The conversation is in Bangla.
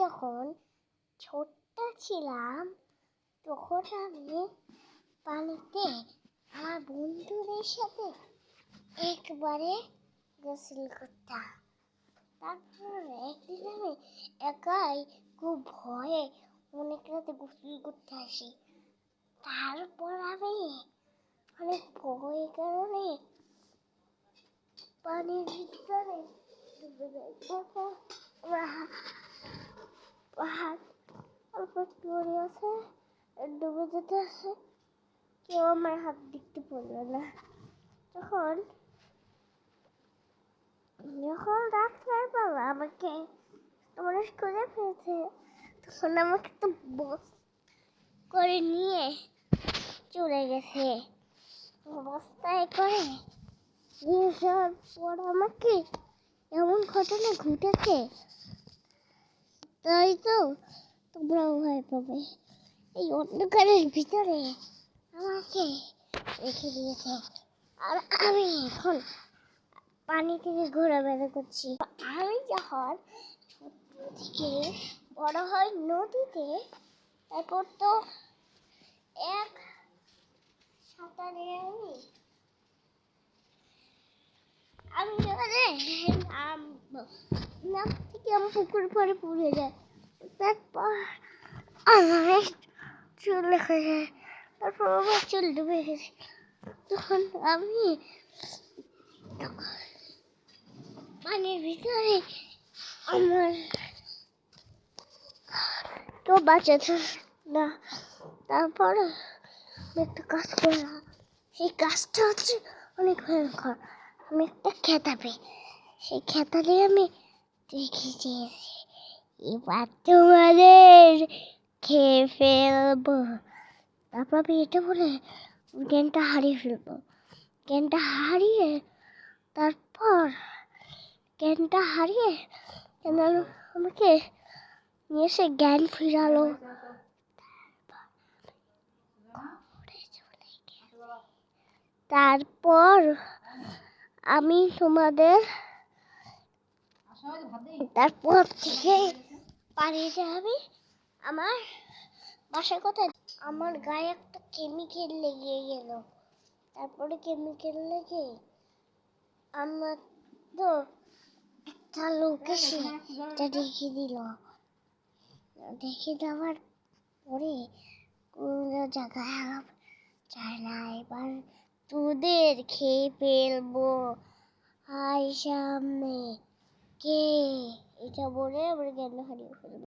যখন ছোট্ট ছিলাম তখন আমি পানিতে আমার বন্ধুদের সাথে একবারে গোসল করতাম। তারপর একদিন আমি একাই খুব ভয়ে অনেক রাতে গোসল করতে আসি। তারপর আমি অনেক ভয়ের কারণে পানির ভিতরে ডুবে যাই। হাত অল্প পড়ে আছে, ডুবে যেতে আছে, কেউ আমার হাত দেখতে পারলো না। যখন রাত্রেবেলা আমাকে মানুষ খুঁজে পেয়েছে, তখন আমাকে তো বস করে নিয়ে চলে গেছে। বস্তায় করে নিয়ে যাওয়ার পর আমাকে এমন ঘটনা ঘটেছে, তাই তো তোমরাও ভয় পাবে। এই অন্ধকারের ভিতরে আমাকে রেখে দিয়েছে, আর আমি এখন পানি থেকে ঘোরাফেরা করছি। আমি যখন ছোট থেকে বড় হয় নদীতে, তারপর তো এক সাঁতারে আমি নাম থেকে আমি পুকুর পাড়ে পড়ে যাই। তারপর আমার চুল দেখা যায়, তারপর আমার চুল ডুবে গেছে। তখন আমি পানির ভিতরে আমার কেউ বাঁচাতে না। তারপর একটা কাজ করলাম, সেই কাজটা হচ্ছে অনেক ভয়ঙ্কর। আমি একটা খেতা পেয়ে সেই খেতারে আমি দেখেছি, এবার তোমাদের খেয়ে ফেলবো। তারপর আমি এটা বলে জ্ঞানটা হারিয়ে ফেলবো। জ্ঞানটা হারিয়ে তারপর জ্ঞানটা হারিয়ে আমাকে নিয়ে এসে জ্ঞান ফিরালো। তারপর আমি তোমাদের তারপর থেকে পানিতে আমি আমার বাসার কথা, আমার গায়ে একটা কেমিক্যাল লেগে গেল। তারপরে কেমিক্যাল লেগে আমার তো একটা লোক এসে এটা দেখে দিল। দেখে দেওয়ার পরে কোনো জায়গায় যায় না, এবার তোদের খেয়ে ফেলবো, আয় সামনে কে, এটা বলে আমার জ্ঞান হারিয়ে ফেলবো।